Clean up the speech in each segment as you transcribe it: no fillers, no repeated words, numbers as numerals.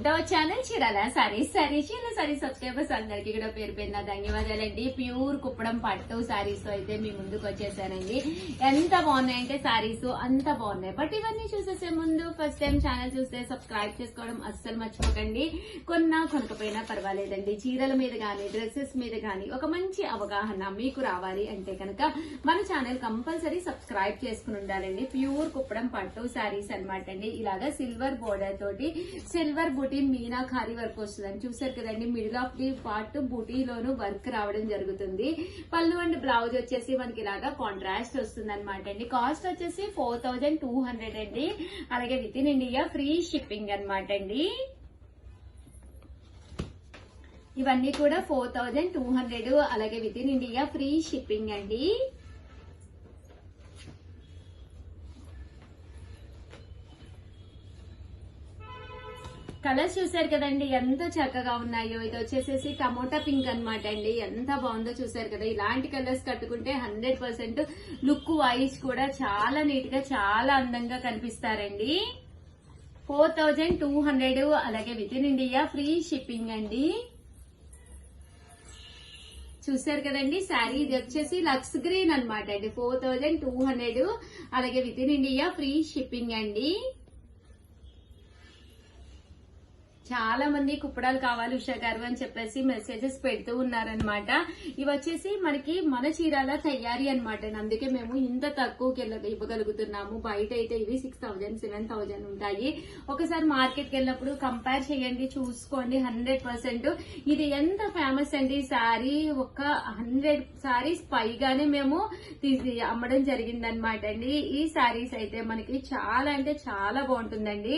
Welcome to our channel Chirala sarees. Chirala sarees subscribers అందరికి కూడా పేరు పేరున ధన్యవాదాలండి. ప్యూర్ కుప్పడం పట్టు సారీస్ తో అయితే మీ ముందుకు వచ్చేసానండి. ఎంత బాగున్నాయంటే సారీస్ అంత బాగున్నాయి. బట్ ఇవన్నీ చూసేసే ముందు ఫస్ట్ టైం ఛానల్ చూస్తే సబ్స్క్రైబ్ చేసుకోవడం అస్సలు మర్చిపోకండి. కొనకపోయినా పర్వాలేదండి. చీరల మీద గానీ డ్రెస్సెస్ మీద గానీ ఒక మంచి అవగాహన మీకు రావాలి అంటే కనుక మన ఛానల్ కంపల్సరీ సబ్స్క్రైబ్ చేసుకుని ఉండాలండి. ప్యూర్ కుప్పడం పట్టు సారీస్ అనమాట అండి. ఇలాగా సిల్వర్ బోర్డర్ తోటి సిల్వర్ బూటీ మీనాకారి వర్క్ వస్తుందని చూసారు కదండి. మిడిల్ ఆఫ్ ది పార్ట్ బూటీలోను వర్క్ రావడం జరుగుతుంది. పళ్ళు అండ్ బ్లౌజ్ వచ్చేసి మనకి ఇలాగా కాంట్రాస్ట్ వస్తుంది అనమాట అండి. కాస్ట్ వచ్చేసి 4200 అండి. అలాగే with in India free shipping అనమాట అండి. ఇవన్నీ కూడా 4200 అలాగే with in India free shipping అండి. కలర్స్ చూసారు కదండి ఎంత చక్కగా ఉన్నాయో. ఇది వచ్చేసేసి టమోటా పింక్ అనమాట అండి. ఎంత బాగుందో చూసారు కదా. ఇలాంటి కలర్స్ కట్టుకుంటే 100% లుక్ వైజ్ కూడా చాలా నీట్ గా చాలా అందంగా కనిపిస్తారండి. 4200 అలాగే with in India free shipping అండి. చూసారు కదండి శారీ. ఇది వచ్చేసి లక్స్ గ్రీన్ అనమాట అండి. 4200 అలాగే with in India free shipping అండి. చాలా మంది కుప్పడాలు కావాలి ఉషా గారు అని చెప్పేసి మెసేజెస్ పెడుతూ ఉన్నారనమాట. ఇవి వచ్చేసి మనకి మన చీరాల తయారీ అనమాట. అందుకే మేము ఇంత తక్కువకి ఇవ్వగలుగుతున్నాము. బయట అయితే ఇవి 6000 7000 ఉంటాయి. ఒకసారి మార్కెట్ కి వెళ్ళినప్పుడు కంపేర్ చేయండి, చూసుకోండి. 100% ఇది ఎంత ఫేమస్ అండి. శారీ ఒక 100 శారీస్ పైగానే మేము అమ్మడం జరిగింది అనమాట అండి. ఈ శారీస్ అయితే మనకి చాలా అంటే చాలా బాగుంటుందండి.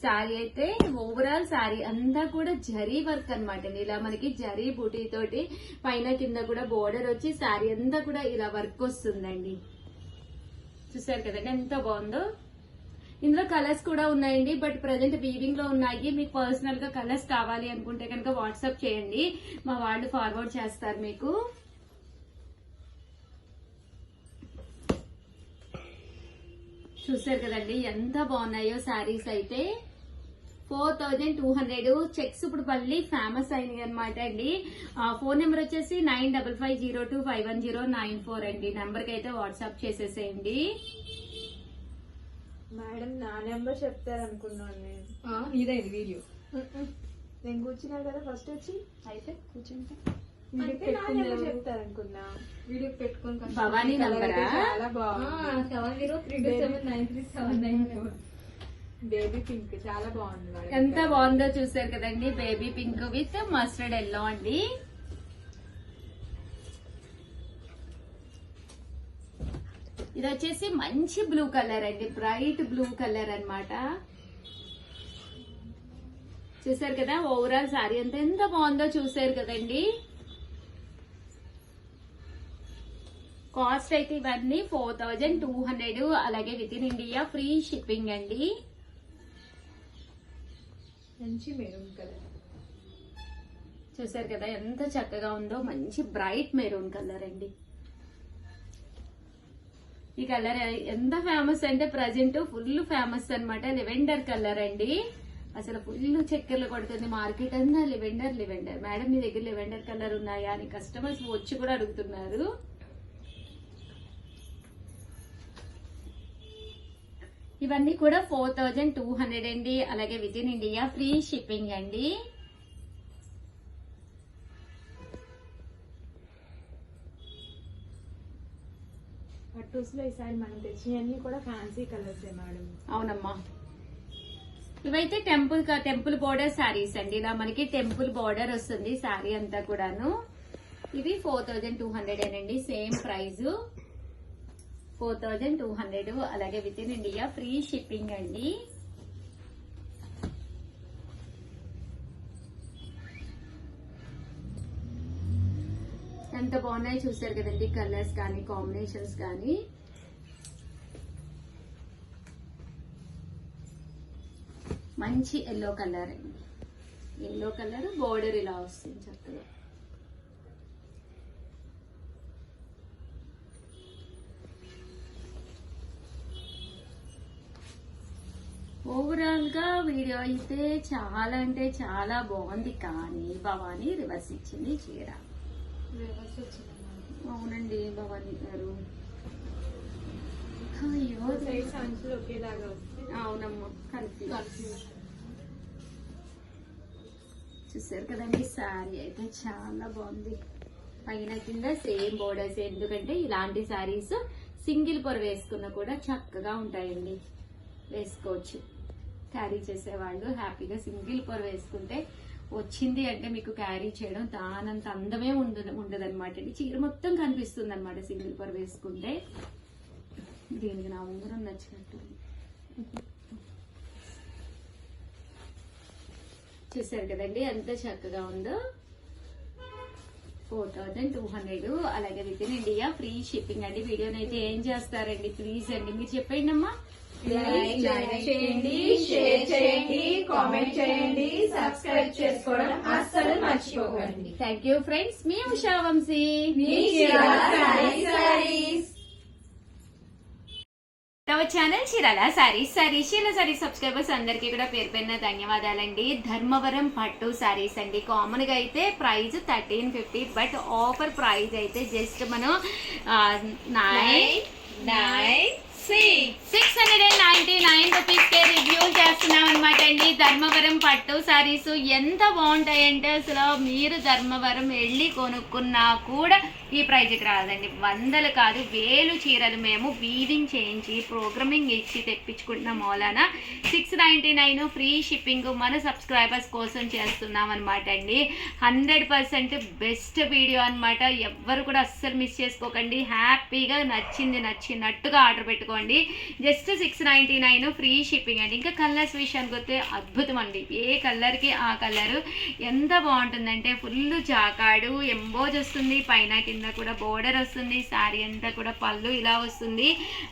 శారీ అయితే ఓవరాల్ శారీ అంతా కూడా జరీ వర్క్ అనమాట. ఇలా మనకి జరీ బూటీ తోటి పైన కింద కూడా బోర్డర్ వచ్చి శారీ అంతా కూడా ఇలా వర్క్ వస్తుందండి. చూసారు కదండి ఎంత బాగుందో. ఇందులో కలర్స్ కూడా ఉన్నాయండి. బట్ ప్రజెంట్ వీవింగ్ లో ఉన్నాయి. మీకు పర్సనల్ గా కలర్స్ కావాలి అనుకుంటే కనుక వాట్సాప్ చేయండి, మా వాళ్ళు ఫార్వర్డ్ చేస్తారు మీకు. చూసారు కదండి ఎంత బాగున్నాయో శారీస్ అయితే. 4200 చెక్స్ ఇప్పుడు మళ్ళీ ఫేమస్ అయినాయి అనమాట అండి. ఫోన్ నెంబర్ వచ్చేసి 9550251094 అండి. నెంబర్ కి అయితే వాట్సాప్ చేసేసేయండి. మేడం నా నెంబర్ చెప్తారనుకున్నాను నేను. ఇదే వీడియో నేను కూర్చున్నా కదా ఫస్ట్ వచ్చి. అయితే కూర్చుంటే చెప్తారనుకున్నా. వీడియో పెట్టుకొని భవానీ నంబరా? చాలా బాగుంది. 7032793994. బేబీ పింక్ చాలా బాగుంది మేడం. ఎంత బాగుందో చూసారు కదండి. Baby pink with mustard yellow అండి. ఇది వచ్చేసి మంచి బ్లూ కలర్ అండి. బ్రైట్ బ్లూ కలర్ అన్నమాట. చూసారు కదా ఓవరాల్ సారీ అంతా ఎంత బాగుందో చూసారు కదండి. కాస్ట్ అయితే ఇవన్నీ 4200 అలాగే with in India free shipping అండి. మంచి మెరూన్ కలర్ చూసారు కదా ఎంత చక్కగా ఉందో. మంచి బ్రైట్ మెరూన్ కలర్ అండి. ఈ కలర్ ఎంత ఫేమస్ అంటే ప్రజెంట్ ఫుల్ ఫేమస్ అన్నమాట. లెవెండర్ కలర్ అండి. అసలు ఫుల్ చక్కెరలు కొడుతుంది మార్కెట్ అంతా. లెవెండర్ మేడం మీ దగ్గర లెవెండర్ కలర్ ఉన్నాయా అని కస్టమర్స్ వచ్చి కూడా అడుగుతున్నారు. ఇవన్నీ కూడా 4200 అండి. అలాగే with in India free shipping అండి. పట్టూస్ లో ఈసారి మనం తెచ్చినవన్నీ కూడా ఫ్యాన్సీ కలర్స్ మేడం. అవునమ్మా. ఇవైతే టెంపుల్ బోర్డర్ శారీస్ అండి. ఇలా మనకి టెంపుల్ బోర్డర్ వస్తుంది శారీ అంతా కూడాను. ఇవి 4200 అండి. సేమ్ ప్రైజ్ 4200 అలాగే with in India free shipping అండి. ఎంత బాగున్నాయి చూసారు కదండి. కలర్స్ కానీ కాంబినేషన్స్ కానీ. మంచి ఎల్లో కలర్ అండి. ఎల్లో కలర్ బోర్డర్ ఇలా వస్తుంది చక్కగా. ఓవరాల్ గా వీడియో అయితే చాలా అంటే చాలా బాగుంది, కానీ భవానీ రివర్స్ ఇచ్చింది చీర. రివర్స్ వచ్చిందన్నమాట. అవునండి భవానీ గారు. అయ్యో సైడ్స్ అంచులు ఒకేలాగా వస్తాయి. అవునమ్మా, కన్ఫ్యూజ్. కన్ఫ్యూజన్. చూసారు కదండి, శారీ అయితే చాలా బాగుంది. పైన కింద సేమ్ బోర్డర్స్, ఎందుకంటే ఇలాంటి శారీస్ సింగిల్ పొర వేసుకున్నా కూడా చక్కగా ఉంటాయండి. వేసుకోవచ్చు, క్యారీ చేసేవాళ్ళు హ్యాపీగా సింగిల్ పొర వేసుకుంటే వచ్చింది అంటే మీకు క్యారీ చేయడం దానంత అందమే ఉండదన్నమాట అండి. చీర మొత్తం కనిపిస్తుంది అనమాట సింగిల్ పొర వేసుకుంటే. దీనికి నా ఉంగరం నచ్చినట్టుంది. చూసారు కదండి ఎంత చక్కగా ఉందో. 4200, అలాగే with in India free shipping అండి. వీడియోని అయితే ఏం చేస్తారండి ప్లీజ్ అండి మీరు చెప్పండి అమ్మా. లైక్ చేయండి, షేర్ చేయండి, కామెంట్ చేయండి, సబ్స్క్రైబ్ చేసుకోవడం అస్సలు మర్చిపోకండి. థ్యాంక్ యూ ఫ్రెండ్స్, మీ ఉషా వంశీ. మీ Chirala sarees. Our channel Chirala sarees. Chirala sarees subscribers అందరికీ కూడా పేరు పేరున ధన్యవాదాలండి. ధర్మవరం పట్టు సారీస్ అండి. కామన్ గా అయితే ప్రైస్ 1350, బట్ ఆఫర్ ప్రైస్ అయితే జస్ట్ మనం 699 రూపీస్ కే రివ్యూ చేస్తున్నాం అనమాట అండి. ధర్మవరం పట్టు సారీస్ ఎంత బాగుంటాయంటే అసలు మీరు ధర్మవరం వెళ్ళి కొనుక్కున్నా కూడా ఈ ప్రైజ్కి రాదండి. వందలు కాదు వేలు చీరలు మేము వీవింగ్ చేయించి ప్రోగ్రామింగ్ ఇచ్చి తెప్పించుకుంటున్న మూలాన 699 ఫ్రీ షిప్పింగ్ మన సబ్స్క్రైబర్స్ కోసం చేస్తున్నాం అనమాట అండి. 100% బెస్ట్ వీడియో అనమాట. ఎవ్వరు కూడా అస్సలు మిస్ చేసుకోకండి. హ్యాపీగా నచ్చినట్టుగా ఆర్డర్ పెట్టుకోండి. జస్ట్ 699 ఫ్రీ షిప్పింగ్ అండి. ఇంకా కలర్స్ విషయానికి వస్తే అద్భుతం అండి. ఏ కలర్కి ఆ కలరు ఎంత బాగుంటుందంటే ఫుల్ జాకాడు ఎంబోజ్ వస్తుంది, పైన కింద కూడా బోర్డర్ వస్తుంది. శారీ అంతా కూడా పళ్ళు ఇలా వస్తుంది.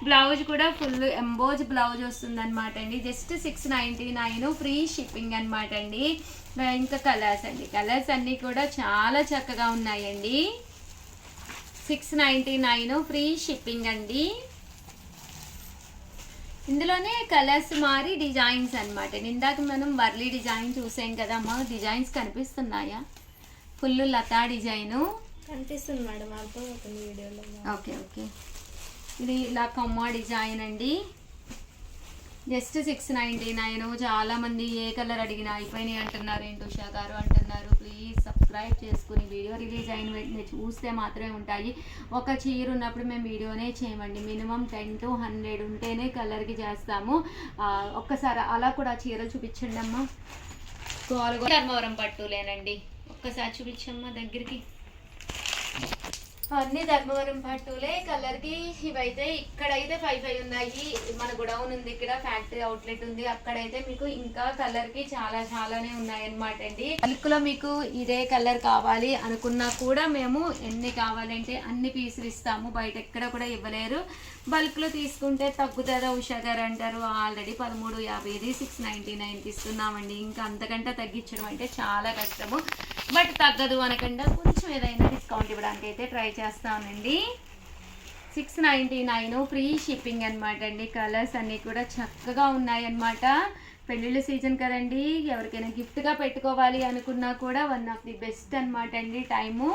బ్లౌజ్ కూడా ఫుల్ ఎంబోజ్ బ్లౌజ్ వస్తుంది అనమాట అండి. జస్ట్ 699 ఫ్రీ షిప్పింగ్ అనమాట అండి. ఇంకా కలర్స్ అండి, కలర్స్ అన్నీ కూడా చాలా చక్కగా ఉన్నాయండి. 699 ఫ్రీ షిప్పింగ్ అండి. ఇందులోనే కలర్స్ మారి డిజైన్స్ అనమాట. ఇందాక మనం వర్లీ డిజైన్ చూసాం కదా అమ్మ, డిజైన్స్ కనిపిస్తున్నాయా? ఫుల్ లతా డిజైను కనిపిస్తుంది మేడం, అర్థమవుతుంది వీడియోలో. ఓకే, ఇది ఇలా కొమ్మ డిజైన్ అండి. జస్ట్ 699. చాలా మంది ఏ కలర్ అడిగినా అయిపోయినాయి అంటున్నారు, ఏంటి ఉషా గారు అంటున్నారు. ప్లీజ్ సబ్స్క్రైబ్ చేసుకుని వీడియో రిలీజ్ అయిన వెంటనే చూస్తే మాత్రమే ఉంటాయి. ఒక చీర ఉన్నప్పుడు మేము వీడియోనే చేయమండి. మినిమం 10 to 100 ఉంటేనే కలర్కి చేస్తాము. ఒక్కసారి అలా కూడా చీరలు చూపించండి అమ్మా. ధర్మవరం పట్టులేనండి, ఒక్కసారి చూపించమ్మా దగ్గరికి. అన్ని ధర్మవరం పట్టులే కలర్కి. ఇవైతే ఇక్కడైతే 5 ఉన్నాయి. మన గొడౌన్ ఉంది, ఇక్కడ ఫ్యాక్టరీ అవుట్లెట్ ఉంది, అక్కడైతే మీకు ఇంకా కలర్కి చాలానే ఉన్నాయి అనమాట అండి. బల్క్లో మీకు ఇదే కలర్ కావాలి అనుకున్నా కూడా మేము ఎన్ని కావాలంటే అన్ని పీసులు ఇస్తాము. బయట ఎక్కడ కూడా ఇవ్వలేరు. బల్క్లో తీసుకుంటే తగ్గుతుందా ఉషా గారు అంటారు. ఆల్రెడీ 1350 699కి ఇస్తున్నామండి. ఇంకా అంతకంటే తగ్గించడం అంటే చాలా కష్టము. బట్ తగ్గదు అనకుండా కొంచెం ఏదైనా డిస్కౌంట్ ఇవ్వడానికి అయితే ట్రై చేస్తానండి. 699 ఫ్రీ షిప్పింగ్ అనమాట అండి. కలర్స్ అన్నీ కూడా చక్కగా ఉన్నాయి అన్నమాట. పెళ్ళిళ్ళ సీజన్ కదండి, ఎవరికైనా గిఫ్ట్గా పెట్టుకోవాలి అనుకున్నా కూడా వన్ ఆఫ్ ది బెస్ట్ అనమాట అండి టైము.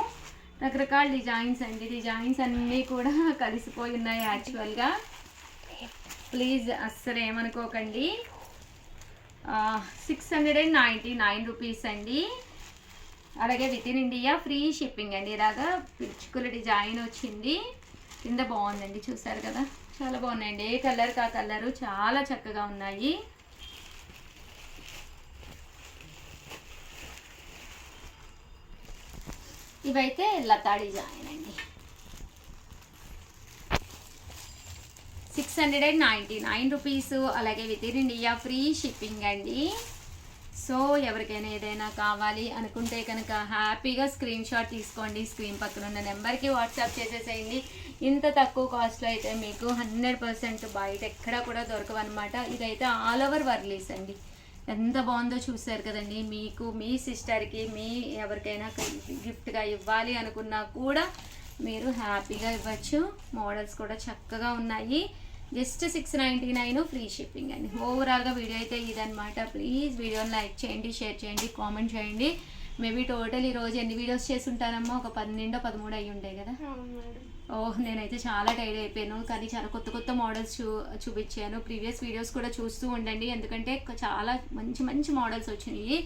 రకరకాల డిజైన్స్ అండి, డిజైన్స్ అన్నీ కూడా కలిసిపోయి ఉన్నాయి యాక్చువల్గా. ప్లీజ్ అస్సలు ఏమనుకోకండి. 699 రూపీస్ అండి. అలాగే with in India free shipping అండి. ఇలాగా పిచ్చుకుల డిజైన్ వచ్చింది, కింద బాగుందండి. చూసారు కదా, చాలా బాగున్నాయండి. ఏ కలర్కి ఆ కలరు చాలా చక్కగా ఉన్నాయి. ఇవైతే లతా డిజైన్ అండి. 699 రూపీస్. అలాగే with in India free shipping అండి. సో ఎవరికైనా ఏదైనా కావాలి అనుకుంటే కనుక హ్యాపీగా స్క్రీన్ షాట్ తీసుకోండి. స్క్రీన్ పక్కన ఉన్న నెంబర్కి వాట్సాప్ చేసేసేయండి. ఇంత తక్కువ కాస్ట్లో అయితే మీకు 100% బయట ఎక్కడ కూడా దొరకవన్నమాట. ఇదైతే ఆల్ ఓవర్ వర్లీస్ అండి. ఎంత బాగుందో చూసారు కదండి. మీకు మీ సిస్టర్కి మీ ఎవరికైనా గిఫ్ట్గా ఇవ్వాలి అనుకున్నా కూడా మీరు హ్యాపీగా ఇవ్వచ్చు. మోడల్స్ కూడా చక్కగా ఉన్నాయి. జస్ట్ 699 ఫ్రీ షిప్పింగ్ అండి. ఓవరాల్గా వీడియో అయితే ఇదనమాట. ప్లీజ్ వీడియోని లైక్ చేయండి, షేర్ చేయండి, కామెంట్ చేయండి. మేబీ టోటల్ ఈరోజు ఎన్ని వీడియోస్ చేసి ఉంటానమ్మా, ఒక 12-13 అయ్యి ఉంటాయి కదా. నేనైతే చాలా టైర్డ్ అయిపోయాను, కానీ చాలా కొత్త కొత్త మోడల్స్ చూపించాను. ప్రీవియస్ వీడియోస్ కూడా చూస్తూ ఉండండి, ఎందుకంటే చాలా మంచి మంచి మోడల్స్ వచ్చినాయి.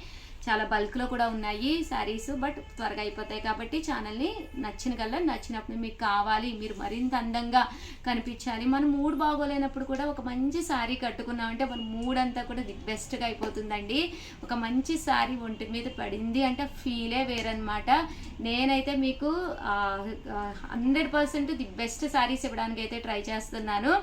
చాలా బల్క్లో కూడా ఉన్నాయి శారీస్, బట్ త్వరగా అయిపోతాయి. కాబట్టి ఛానల్ని నచ్చిన కల్లా నచ్చినప్పుడు మీకు కావాలి, మీరు మరింత అందంగా కనిపించాలి, మన మూడ్ బాగోలేనప్పుడు కూడా ఒక మంచి శారీ కట్టుకున్నామంటే మన మూడ్ అంతా కూడా ది బెస్ట్గా అయిపోతుందండి. ఒక మంచి శారీ ఒంటి మీద పడింది అంటే ఫీలే వేరనమాట. నేనైతే మీకు 100% ది బెస్ట్ శారీస్ ఇవ్వడానికి అయితే ట్రై చేస్తున్నాను.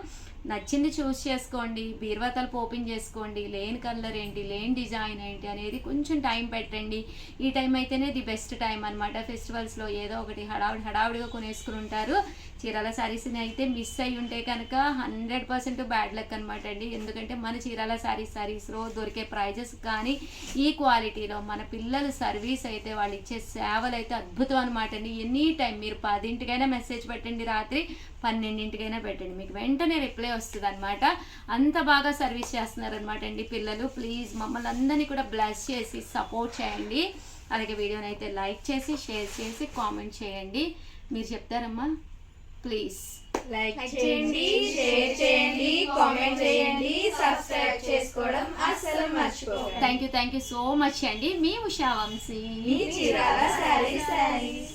నచ్చింది చూస్ చేసుకోండి, బీరువా తలుపు ఓపెన్ చేసుకోండి, లేని కలర్ ఏంటి, లేని డిజైన్ ఏంటి అనేది కొంచెం టైం పెట్టండి. ఈ టైం అయితేనే ది బెస్ట్ టైం అనమాట. ఫెస్టివల్స్లో ఏదో ఒకటి హడావుడిగా కొనేసుకుని ఉంటారు. చీరాల శారీస్ని అయితే మిస్ అయ్యి ఉంటే కనుక 100% బ్యాడ్ లక్ అనమాట అండి. ఎందుకంటే మన చీరాల శారీస్లో దొరికే ప్రైజెస్ కానీ ఈ క్వాలిటీలో మన పిల్లల సర్వీస్ అయితే వాళ్ళు ఇచ్చే సేవలు అయితే అద్భుతం అనమాట అండి. ఎనీ టైం మీరు 10ంటికైనా మెసేజ్ పెట్టండి, రాత్రి 12ంటికైనా పెట్టండి, మీకు వెంటనే రిప్లై వస్తుంది అనమాట. అంత బాగా సర్వీస్ చేస్తున్నారనమాట అండి పిల్లలు. ప్లీజ్ మమ్మల్ని అందరినీ కూడా బ్లెస్ చేసి సపోర్ట్ చేయండి. అలాగే వీడియోని అయితే లైక్ చేసి, షేర్ చేసి, కామెంట్ చేయండి. మీరు చెప్తారమ్మా ప్లీజ్. లైక్ చేయండి, షేర్ చేయండి, కామెంట్ చేయండి, సబ్స్క్రైబ్ చేసుకోవడం అస్సలు మర్చిపోకండి. థ్యాంక్ యూ సో మచ్ అండి. మీ ఉషా వంశీ, చీరాల శారీస్.